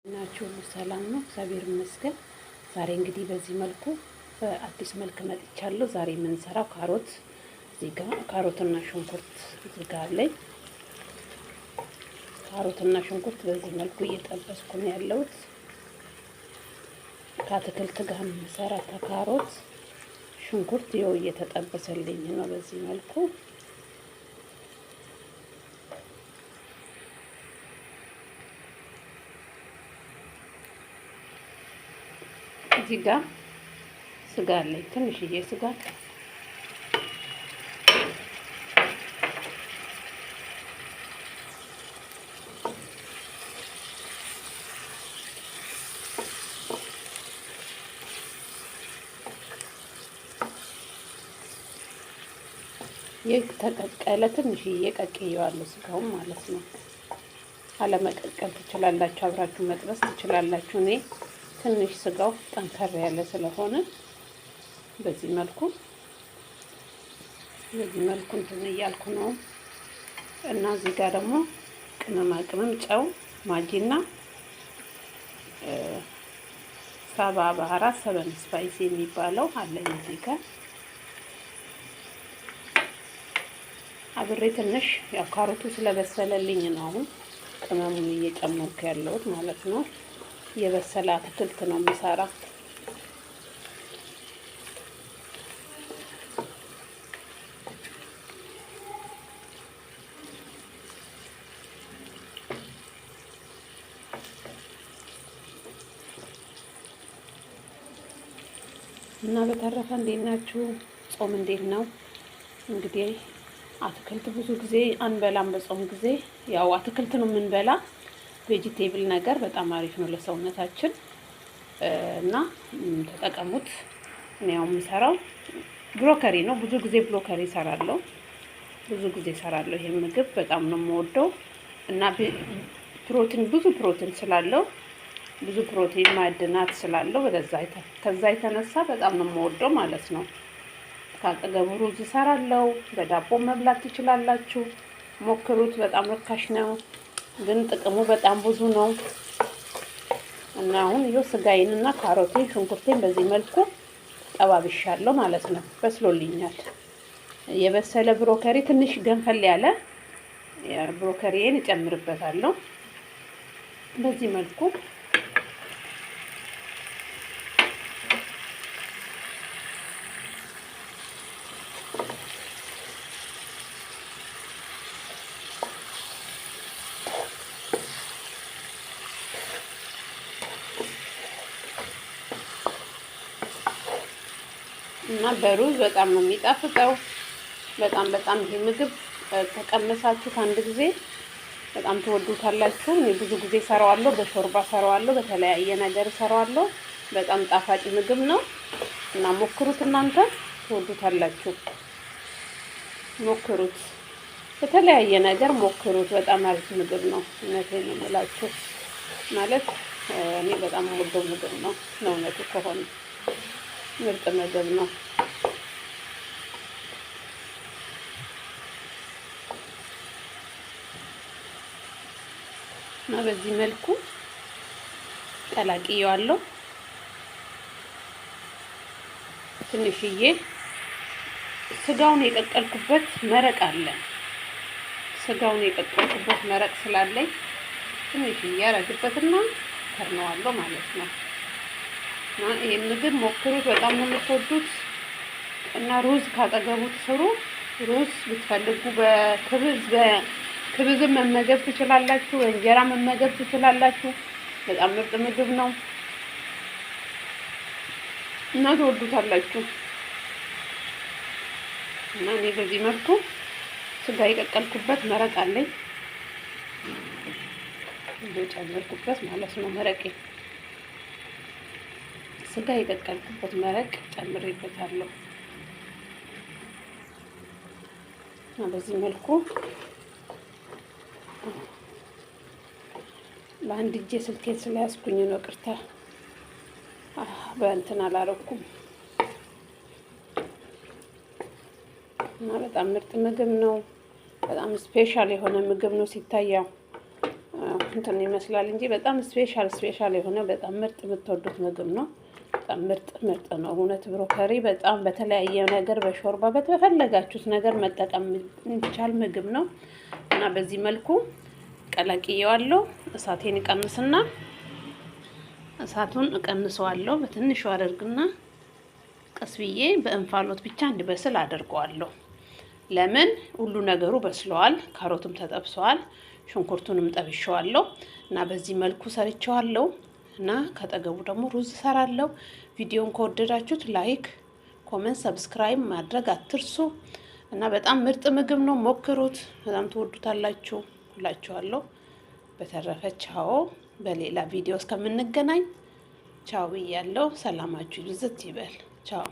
ናችሁ ሰላም ነው፣ እግዚአብሔር ይመስገን። ዛሬ እንግዲህ በዚህ መልኩ በአዲስ መልክ መጥቻለሁ። ዛሬ የምንሰራው ካሮት እዚህ ጋር ካሮትና ሽንኩርት እዚህ ጋር አለኝ። ካሮትና ሽንኩርት በዚህ መልኩ እየጠበስኩ ነው ያለሁት። ከአትክልት ጋር የምሰራ ከካሮት ሽንኩርት ይኸው እየተጠበሰልኝ ነው በዚህ መልኩ። እዚህ ጋር ስጋ አለኝ፣ ትንሽዬ ስጋ የተቀቀለ ትንሽዬ ቀቅዬዋለሁ፣ ስጋውን ማለት ነው። አለመቀቀል ትችላላችሁ፣ አብራችሁ መጥበስ ትችላላችሁ። እኔ ትንሽ ስጋው ጠንከር ያለ ስለሆነ በዚህ መልኩ እንትን እያልኩ ነው። እና እዚህ ጋር ደግሞ ቅመማ ቅመም፣ ጨው፣ ማጂና ሳባ ባህራት ሰበን ስፓይስ የሚባለው አለኝ እዚህ ጋር አብሬ ትንሽ ያው ካሮቱ ስለበሰለልኝ ነው አሁን ቅመሙን እየጨመርኩ ያለሁት ማለት ነው። የበሰለ አትክልት ነው የምሰራ። እና በተረፈ እንዴት ናችሁ? ጾም እንዴት ነው? እንግዲህ አትክልት ብዙ ጊዜ አንበላም በጾም ጊዜ። ያው አትክልት ነው የምንበላ። ቬጂቴብል ነገር በጣም አሪፍ ነው ለሰውነታችን እና ተጠቀሙት። እኔ ያው የምሰራው ብሮከሪ ነው። ብዙ ጊዜ ብሮከሪ እሰራለሁ። ይሄ ምግብ በጣም ነው የምወደው እና ፕሮቲን ብዙ ፕሮቲን ስላለው ብዙ ፕሮቲን ማዕድናት ስላለው ከዛ የተነሳ በጣም ነው የምወደው ማለት ነው። ካጠገቡ ሩዝ እሰራለሁ። በዳቦ መብላት ትችላላችሁ። ሞክሩት። በጣም ርካሽ ነው ግን ጥቅሙ በጣም ብዙ ነው። እና አሁን ይኸው ስጋዬንና ካሮቴን ሽንኩርቴን በዚህ መልኩ ጠባብሻለሁ ማለት ነው። በስሎልኛል። የበሰለ ብሮከሪ ትንሽ ገንፈል ያለ ብሮከሪዬን እጨምርበታለሁ በዚህ መልኩ። እና በሩዝ በጣም ነው የሚጣፍጠው። በጣም ይሄ ምግብ ተቀምሳችሁ አንድ ጊዜ በጣም ትወዱታላችሁ። እኔ ብዙ ጊዜ ሰራዋለሁ፣ በሾርባ ሰራዋለሁ፣ በተለያየ ነገር ሰራዋለሁ። በጣም ጣፋጭ ምግብ ነው እና ሞክሩት። እናንተ ትወዱታላችሁ። ሞክሩት፣ በተለያየ ነገር ሞክሩት። በጣም አሪፍ ምግብ ነው። እውነቴን ነው የምላችሁ። ማለት እኔ በጣም የምወደው ምግብ ነው። እውነቱ ከሆነ ምርጥ ምግብ ነው። እና በዚህ መልኩ ቀላቅየዋለሁ። ትንሽዬ ስጋውን የቀቀልኩበት መረቅ አለ። ስጋውን የቀቀልኩበት መረቅ ስላለኝ ትንሽዬ ያረግበትና ከርነዋለሁ ማለት ነው። እና ይሄን ምግብ ሞክሩት። በጣም ነው የምትወዱት። እና ሩዝ ካጠገቡ ስሩ። ሩዝ ብትፈልጉ በክብዝም መመገብ ትችላላችሁ፣ እንጀራ መመገብ ትችላላችሁ። በጣም ምርጥ ምግብ ነው እና ትወዱታላችሁ። እና እኔ በዚህ መልኩ ስጋ የቀቀልኩበት መረቅ አለኝ እንደጨመርኩበት ማለት ነው። መረቄ ስጋ የቀቀልኩበት መረቅ ጨምሬበታለሁ። እና በዚህ መልኩ በአንድ እጄ ስልኬን ስለያዝኩኝ ነው ቅርታ በእንትን አላረኩም። እና በጣም ምርጥ ምግብ ነው። በጣም ስፔሻል የሆነ ምግብ ነው ሲታየው እንትን ይመስላል እንጂ በጣም ስፔሻል የሆነ በጣም ምርጥ የምትወዱት ምግብ ነው። በጣም ምርጥ ነው እውነት። ብሮኮሊ በጣም በተለያየ ነገር በሾርባ በተፈለጋችሁት ነገር መጠቀም የሚቻል ምግብ ነው እና በዚህ መልኩ ቀላቅየዋለሁ። እሳቴን እቀንስና እሳቱን እቀንሰዋለሁ በትንሹ አደርግና ቀስ ብዬ በእንፋሎት ብቻ እንዲበስል አደርገዋለሁ። ለምን ሁሉ ነገሩ በስለዋል። ካሮቱም ተጠብሰዋል፣ ሽንኩርቱንም ጠብሼዋለሁ እና በዚህ መልኩ ሰርቼዋለሁ። እና ከጠገቡ ደግሞ ሩዝ እሰራለሁ። ቪዲዮን ከወደዳችሁት ላይክ፣ ኮሜንት፣ ሰብስክራይብ ማድረግ አትርሱ። እና በጣም ምርጥ ምግብ ነው፣ ሞክሩት፣ በጣም ትወዱታላችሁ እላችኋለሁ። በተረፈ ቻው። በሌላ ቪዲዮ እስከምንገናኝ ቻው ብያለሁ። ሰላማችሁ ይብዛት ይበል። ቻው።